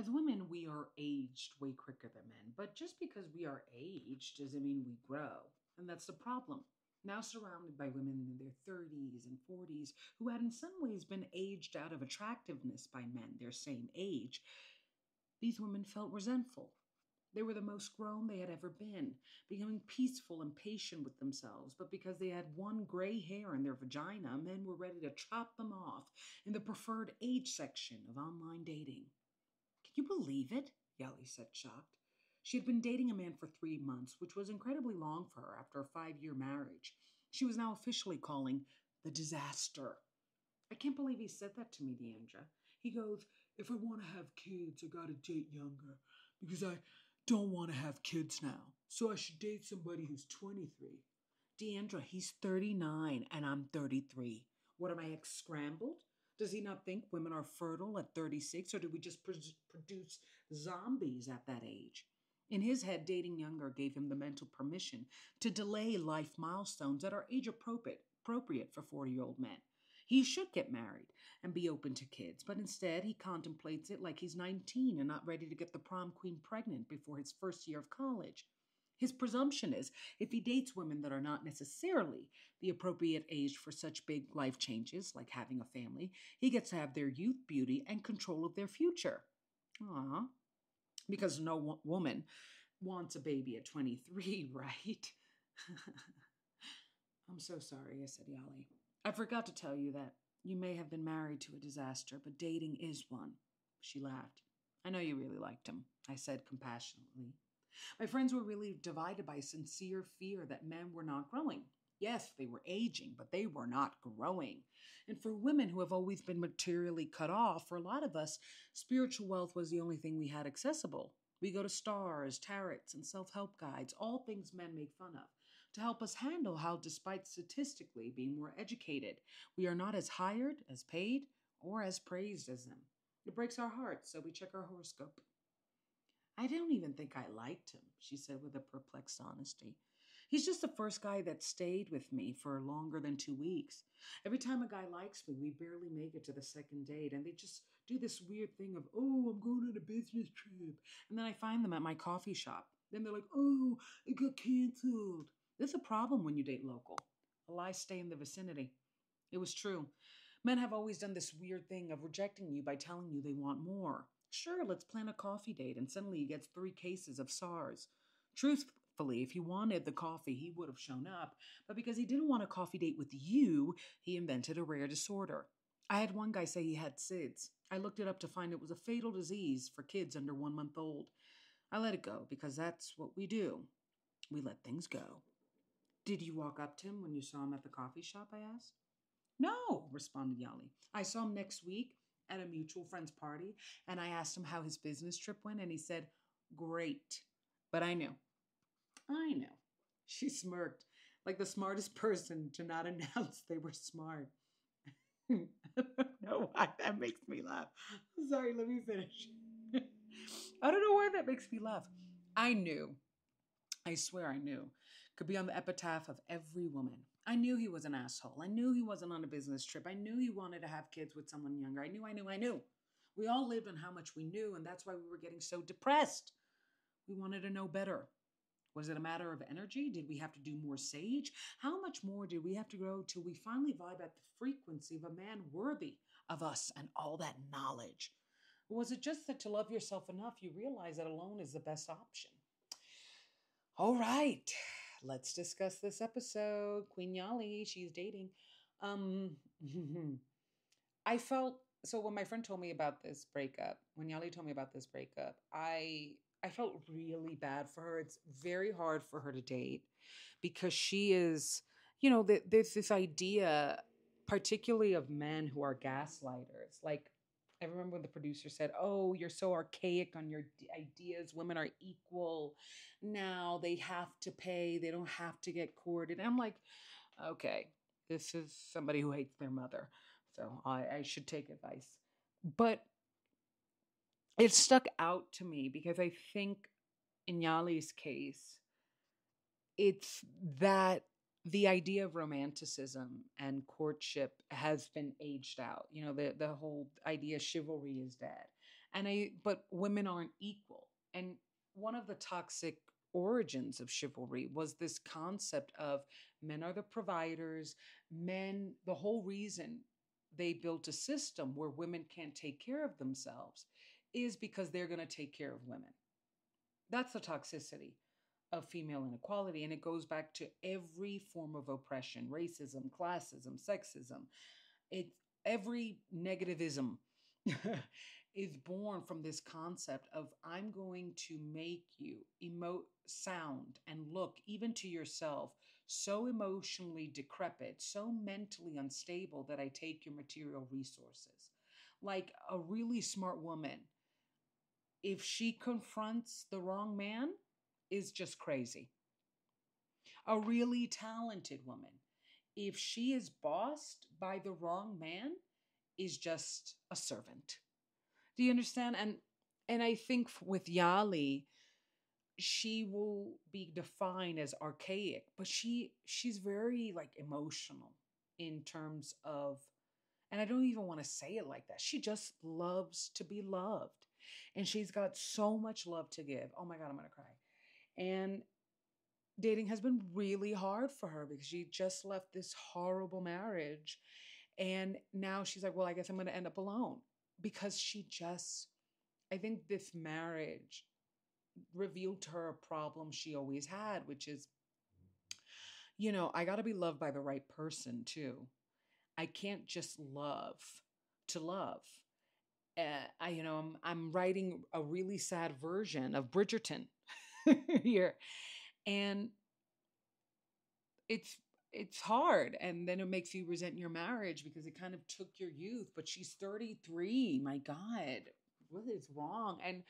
As women, we are aged way quicker than men, but just because we are aged doesn't mean we grow. And that's the problem. Now surrounded by women in their 30s and 40s who had in some ways been aged out of attractiveness by men their same age, these women felt resentful. They were the most grown they had ever been, becoming peaceful and patient with themselves. But because they had one gray hair in their vagina, men were ready to chop them off in the preferred age section of online dating. Can you believe it? Yali said, shocked. She had been dating a man for 3 months, which was incredibly long for her after a 5 year marriage. She was now officially calling the disaster. I can't believe he said that to me, Deandra. He goes, if I want to have kids, I gotta date younger because I don't want to have kids now. So I should date somebody who's 23. Deandra, he's 39 and I'm 33. What am I, ex scrambled? Does he not think women are fertile at 36, or do we just produce zombies at that age? In his head, dating younger gave him the mental permission to delay life milestones that are age appropriate for 40-year-old men. He should get married and be open to kids, but instead he contemplates it like he's 19 and not ready to get the prom queen pregnant before his first year of college. His presumption is if he dates women that are not necessarily the appropriate age for such big life changes, like having a family, he gets to have their youth, beauty, and control of their future. Aww. Because no woman wants a baby at 23, right? I'm so sorry, I said, Yali. I forgot to tell you that you may have been married to a disaster, but dating is one. She laughed. I know you really liked him, I said compassionately. My friends were really divided by sincere fear that men were not growing. Yes, they were aging, but they were not growing. And for women who have always been materially cut off, for a lot of us, spiritual wealth was the only thing we had accessible. We go to stars, tarots, and self help guides, all things men make fun of, to help us handle how, despite statistically being more educated, we are not as hired, as paid, or as praised as them. It breaks our hearts, so we check our horoscope. I don't even think I liked him, she said with a perplexed honesty. He's just the first guy that stayed with me for longer than 2 weeks. Every time a guy likes me, we barely make it to the second date, and they just do this weird thing of, oh, I'm going on a business trip. And then I find them at my coffee shop. Then they're like, oh, it got canceled. There's a problem when you date local. A lie stay in the vicinity. It was true. Men have always done this weird thing of rejecting you by telling you they want more. Sure, let's plan a coffee date, and suddenly he gets 3 cases of SARS. Truthfully, if he wanted the coffee, he would have shown up, but because he didn't want a coffee date with you, he invented a rare disorder. I had one guy say he had SIDS. I looked it up to find it was a fatal disease for kids under 1 month old. I let it go because that's what we do. We let things go. Did you walk up to him when you saw him at the coffee shop? I asked. No, responded Yali. I saw him next week at a mutual friend's party, and I asked him how his business trip went, and he said, great. But I knew. I know. She smirked, like the smartest person to not announce they were smart. I don't know why that makes me laugh. Sorry, let me finish. I don't know why that makes me laugh. I knew. I swear I knew. Could be on the epitaph of every woman. I knew he was an asshole. I knew he wasn't on a business trip. I knew he wanted to have kids with someone younger. I knew. We all lived on how much we knew, and that's why we were getting so depressed. We wanted to know better. Was it a matter of energy? Did we have to do more sage? How much more did we have to grow till we finally vibe at the frequency of a man worthy of us and all that knowledge? Or was it just that to love yourself enough, you realize that alone is the best option? All right, let's discuss this episode. Queen Yali, she's dating. Um, I felt so when my friend told me about this breakup, when Yali told me about this breakup, I felt really bad for her. It's very hard for her to date because she is, there's this idea, particularly of men who are gaslighters. Like, I remember when the producer said, oh, you're so archaic on your ideas. Women are equal. Now they have to pay. They don't have to get courted. And I'm like, okay, this is somebody who hates their mother. So I should take advice. But it stuck out to me because I think in Yali's case, it's that the idea of romanticism and courtship has been aged out. The whole idea chivalry is dead. But women aren't equal. And one of the toxic origins of chivalry was this concept of men are the providers, men, the whole reason they built a system where women can't take care of themselves is because they're going to take care of women. That's the toxicity of female inequality. And it goes back to every form of oppression, racism, classism, sexism. It every negativism is born from this concept of I'm going to make you emote, sound, and look even to yourself so emotionally decrepit, so mentally unstable that I take your material resources. Like a really smart woman, if she confronts the wrong man, is just crazy. A really talented woman, if she is bossed by the wrong man, is just a servant. Do you understand? And I think with Yali, she will be defined as archaic, but she's very like emotional in terms of, and I don't even want to say it like that. She just loves to be loved. And she's got so much love to give. Oh my God, I'm gonna cry. And dating has been really hard for her because she just left this horrible marriage. And now she's like, well, I guess I'm going to end up alone because I think this marriage revealed to her a problem she always had, which is, I got to be loved by the right person too. I can't just love to love. I'm writing a really sad version of Bridgerton here. And it's it's hard, and then it makes you resent your marriage because it kind of took your youth. But she's 33. My God, what is wrong? And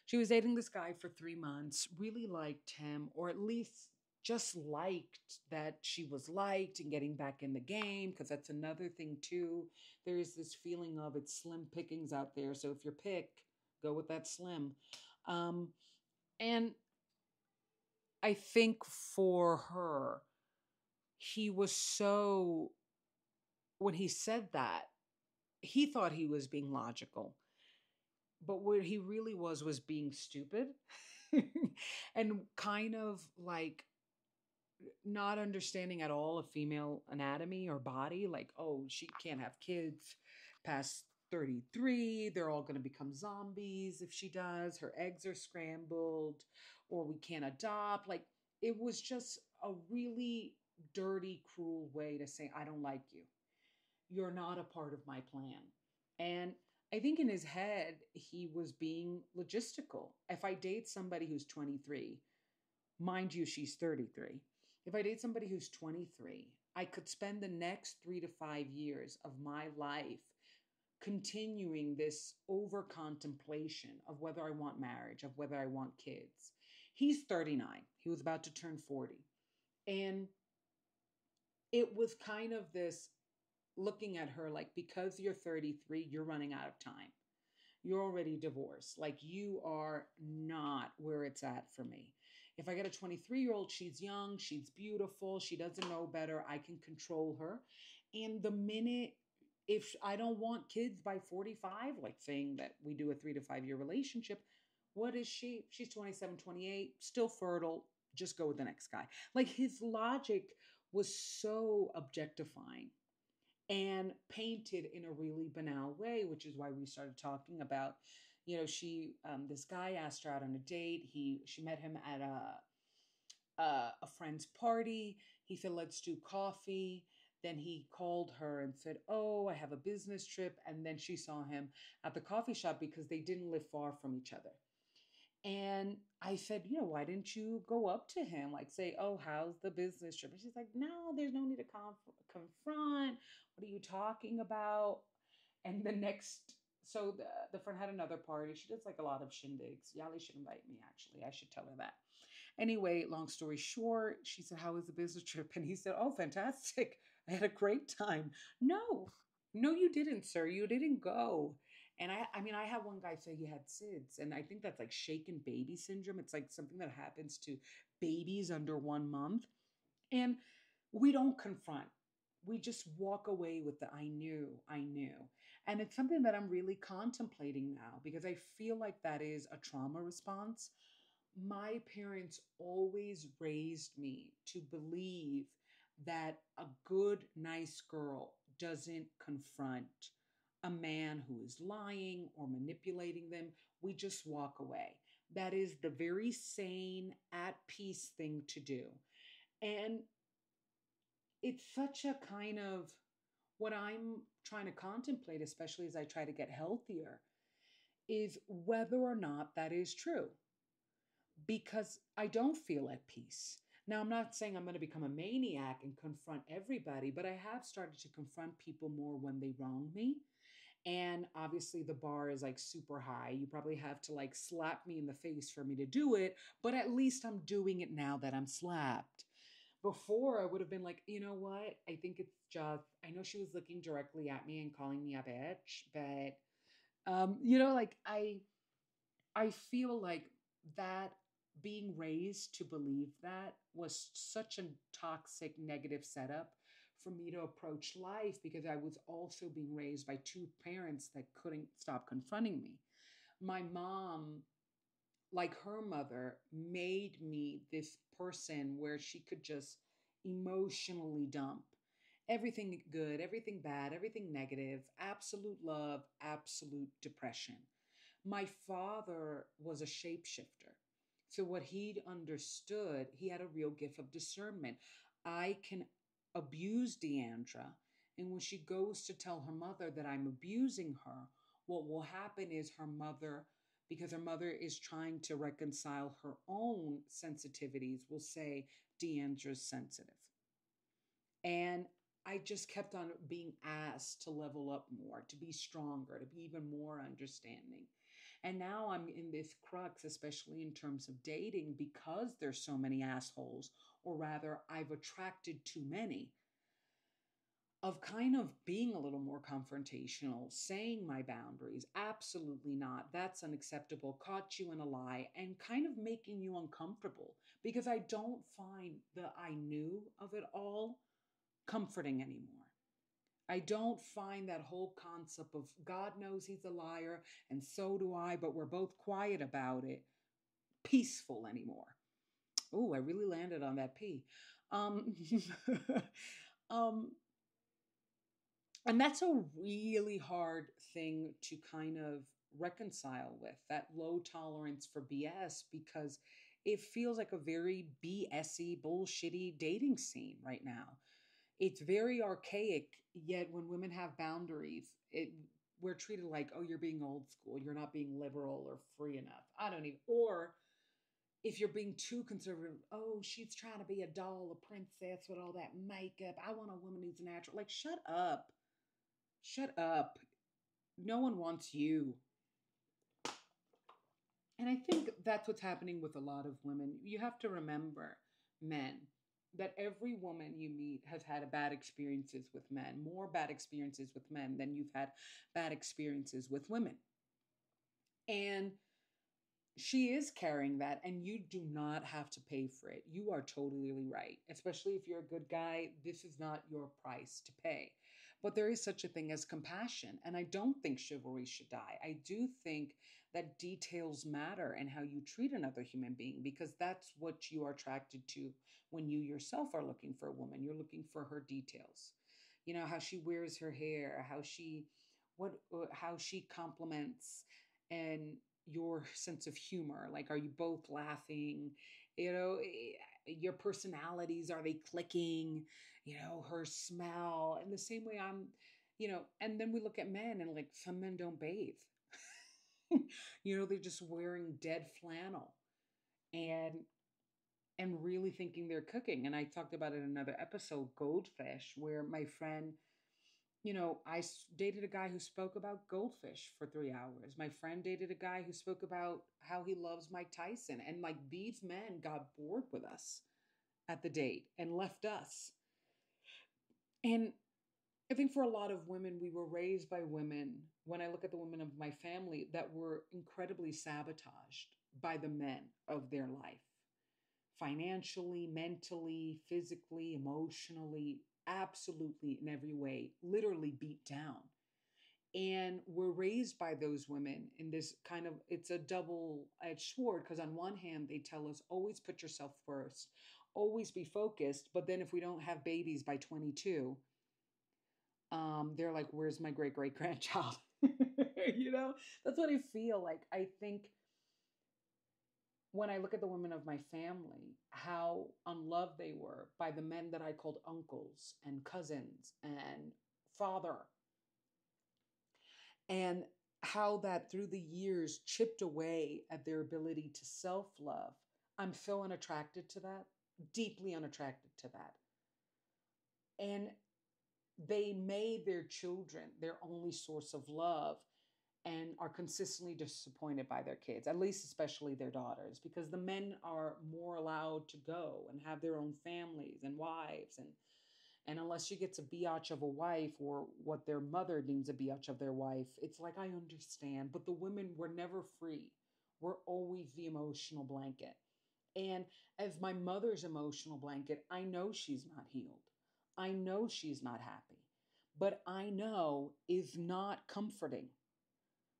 she was dating this guy for 3 months, really liked him, or at least just liked that she was liked and getting back in the game, because that's another thing too. There's this feeling of it's slim pickings out there, so if you're pick, go with that slim. And I think for her, he was so, when he said that, he thought he was being logical, but what he really was being stupid and kind of like not understanding at all of female anatomy or body. Like, oh, she can't have kids past 33. They're all going to become zombies if she does. Her eggs are scrambled, or we can't adopt. Like, it was just a really dirty, cruel way to say, I don't like you. You're not a part of my plan. And I think in his head, he was being logistical. If I date somebody who's 23, mind you, she's 33. If I date somebody who's 23, I could spend the next 3 to 5 years of my life continuing this over contemplation of whether I want marriage, of whether I want kids. He's 39. He was about to turn 40. And it was kind of this looking at her like, because you're 33, you're running out of time. You're already divorced. Like, you are not where it's at for me. If I get a 23-year-old, she's young, she's beautiful, she doesn't know better, I can control her. And the minute, if I don't want kids by 45, like saying that we do a 3 to 5 year relationship, what is she? She's 27, 28, still fertile. Just go with the next guy. Like, his logic was so objectifying and painted in a really banal way, which is why we started talking about, she this guy asked her out on a date. She met him at a friend's party. He said, let's do coffee. Then he called her and said, oh, I have a business trip. And then she saw him at the coffee shop because they didn't live far from each other. And I said, why didn't you go up to him? Like, say, oh, how's the business trip? And she's like, no, there's no need to confront. What are you talking about? And so the friend had another party. She does like a lot of shindigs. Yali should invite me, actually. I should tell her that. Anyway, long story short, she said, how was the business trip? And he said, oh, fantastic. I had a great time. No, you didn't, sir. You didn't go. And I mean, I had one guy say he had SIDS, and I think that's like shaken baby syndrome. It's like something that happens to babies under 1 month. And we don't confront. We just walk away with the I knew. And it's something that I'm really contemplating now because I feel like that is a trauma response. My parents always raised me to believe that a good, nice girl doesn't confront a man who is lying or manipulating them. We just walk away. That is the very sane, at peace thing to do. And it's such a kind of what I'm trying to contemplate, especially as I try to get healthier, is whether or not that is true because I don't feel at peace. Now, I'm not saying I'm going to become a maniac and confront everybody, but I have started to confront people more when they wrong me. And obviously, the bar is like super high. You probably have to like slap me in the face for me to do it, but at least I'm doing it now that I'm slapped. Before, I would have been like, you know what? I think it's just, I know she was looking directly at me and calling me a bitch, but, like I feel like that being raised to believe that was such a toxic negative setup for me to approach life because I was also being raised by two parents that couldn't stop confronting me. My mom, like her mother, made me this person where she could just emotionally dump everything good, everything bad, everything negative, absolute love, absolute depression. My father was a shapeshifter. So, what he'd understood, he had a real gift of discernment. I can abuse Deandra, and when she goes to tell her mother that I'm abusing her, what will happen is her mother, because her mother is trying to reconcile her own sensitivities, will say, Deandra's sensitive. And I just kept on being asked to level up more, to be stronger, to be even more understanding. And now I'm in this crux, especially in terms of dating, because there's so many assholes, or rather, I've attracted too many, of kind of being a little more confrontational, saying my boundaries, absolutely not, that's unacceptable, caught you in a lie, and kind of making you uncomfortable because I don't find the I knew of it all comforting anymore. I don't find that whole concept of God knows he's a liar and so do I, but we're both quiet about it peaceful anymore. Oh, I really landed on that P. Um, um, and that's a really hard thing to kind of reconcile with that low tolerance for BS because it feels like a very BSy, bullshitty dating scene right now. It's very archaic, yet when women have boundaries, we're treated like, oh, you're being old school, you're not being liberal or free enough. I don't even, or if you're being too conservative, oh, she's trying to be a doll, a princess with all that makeup. I want a woman who's natural. Like, shut up. Shut up. No one wants you. And I think that's what's happening with a lot of women. You have to remember, men, that every woman you meet has had bad experiences with men, more bad experiences with men than you've had bad experiences with women. And she is carrying that, and you do not have to pay for it. You are totally right. Especially if you're a good guy, this is not your price to pay. But there is such a thing as compassion, and I don't think chivalry should die. I do think that details matter and how you treat another human being because that's what you are attracted to when you yourself are looking for a woman. You're looking for her details. You know, how she wears her hair, how she compliments and your sense of humor. Like, are you both laughing? Your personalities, are they clicking? Her smell. And the same way and then we look at men and like some men don't bathe. They're just wearing dead flannel and really thinking they're cooking. And I talked about it in another episode, goldfish, where my friend, dated a guy who spoke about goldfish for 3 hours. My friend dated a guy who spoke about how he loves Mike Tyson. And like these men got bored with us at the date and left us. And I think for a lot of women, we were raised by women, when I look at the women of my family, that were incredibly sabotaged by the men of their life. Financially, mentally, physically, emotionally, absolutely in every way, literally beat down. And we're raised by those women in this kind of, it's a double-edged sword, because on one hand they tell us always put yourself first, always be focused, but then if we don't have babies by 22, they're like, where's my great great grandchild? You know, that's what I feel like. I think when I look at the women of my family, how unloved they were by the men that I called uncles and cousins and father, and how that through the years chipped away at their ability to self love. I'm so unattracted to that, deeply unattracted to that. And they made their children their only source of love and are consistently disappointed by their kids, at least especially their daughters, because the men are more allowed to go and have their own families and wives, and unless you get a biatch of a wife or what their mother deems a biatch of their wife, it's like, I understand, but the women were never free. We're always the emotional blanket. And as my mother's emotional blanket, I know she's not healed. I know she's not happy, but I know is not comforting.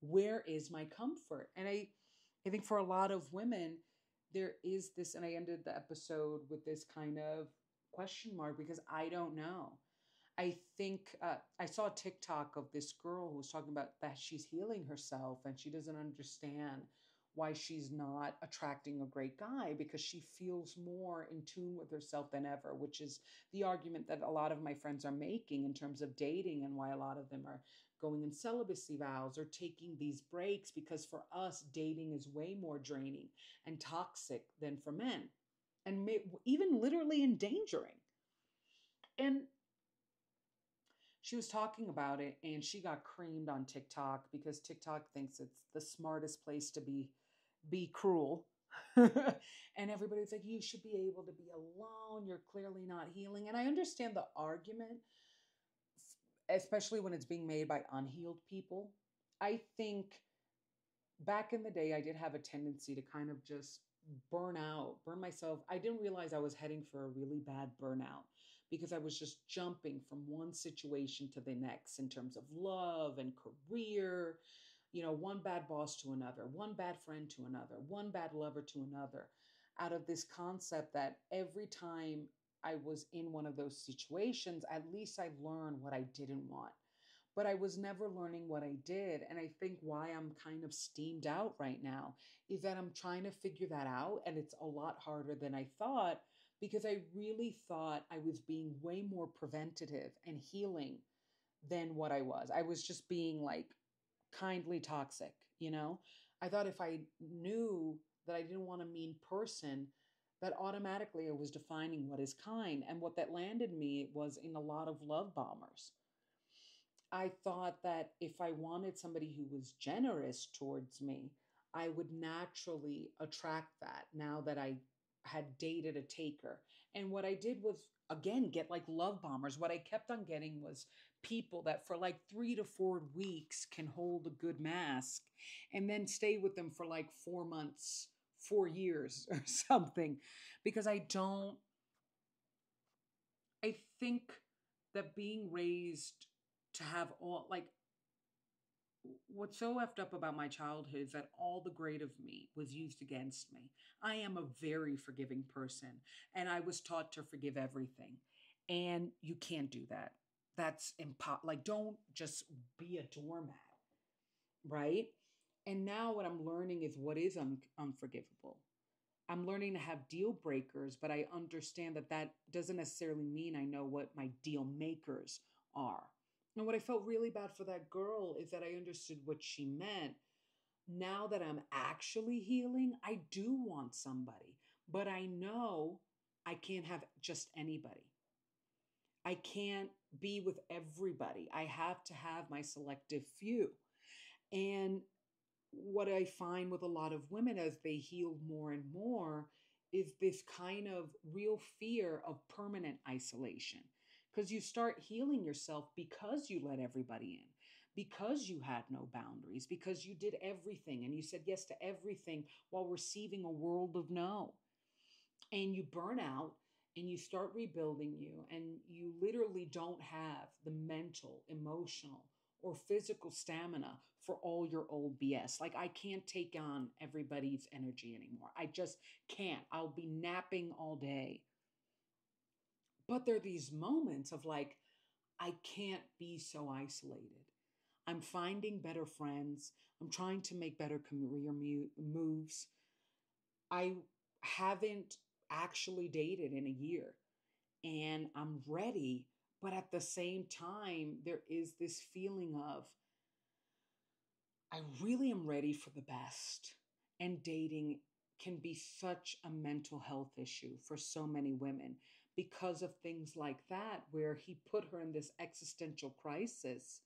Where is my comfort? And I think for a lot of women, there is this, and I ended the episode with this kind of question mark because I don't know. I think I saw a TikTok of this girl who was talking about that she's healing herself and she doesn't understand why she's not attracting a great guy because she feels more in tune with herself than ever, which is the argument that a lot of my friends are making in terms of dating and why a lot of them are going in celibacy vows or taking these breaks, because for us, dating is way more draining and toxic than for men, and even literally endangering. And she was talking about it and she got creamed on TikTok because TikTok thinks it's the smartest place to be cruel. And everybody's like, you should be able to be alone. You're clearly not healing. And I understand the argument, especially when it's being made by unhealed people. I think back in the day, I did have a tendency to kind of just burn myself. I didn't realize I was heading for a really bad burnout because I was just jumping from one situation to the next in terms of love and career, one bad boss to another, one bad friend to another, one bad lover to another, out of this concept that every time I was in one of those situations, at least I learned what I didn't want, but I was never learning what I did. And I think why I'm kind of steamed out right now is that I'm trying to figure that out. And it's a lot harder than I thought because I really thought I was being way more preventative and healing than what I was. I was just being like kindly toxic, you know? I thought if I knew that I didn't want a mean person, that automatically I was defining what is kind. And what that landed me was in a lot of love bombers. I thought that if I wanted somebody who was generous towards me, I would naturally attract that now that I had dated a taker. And what I did was, again, get like love bombers. What I kept on getting was people that for like 3 to 4 weeks can hold a good mask and then stay with them for like 4 months, 4 years, or something. Because I think that being raised to have all, like, what's so effed up about my childhood is that all the great of me was used against me. I am a very forgiving person and I was taught to forgive everything. And you can't do that. That's impossible. Like, don't just be a doormat, right? And now what I'm learning is what is unforgivable. I'm learning to have deal breakers, but I understand that that doesn't necessarily mean I know what my deal makers are. And what I felt really bad for that girl is that I understood what she meant. Now that I'm actually healing, I do want somebody, but I know I can't have just anybody. I can't be with everybody. I have to have my selective few. And what I find with a lot of women as they heal more and more is this kind of real fear of permanent isolation. Because you start healing yourself because you let everybody in, because you had no boundaries, because you did everything and you said yes to everything while receiving a world of no. And you burn out and you start rebuilding you, and you literally don't have the mental, emotional, or physical stamina for all your old BS. Like, I can't take on everybody's energy anymore. I just can't. I'll be napping all day. But there are these moments of like, I can't be so isolated. I'm finding better friends. I'm trying to make better career moves. I haven't actually dated in a year and I'm ready. But at the same time, there is this feeling of, I really am ready for the best. And dating can be such a mental health issue for so many women because of things like that, where he put her in this existential crisis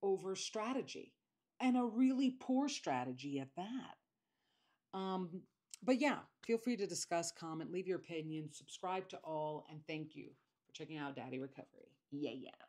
over strategy and a really poor strategy at that. Um, but yeah, feel free to discuss, comment, leave your opinion, subscribe to all, and thank you for checking out Daddy Recovery. Yeah, yeah.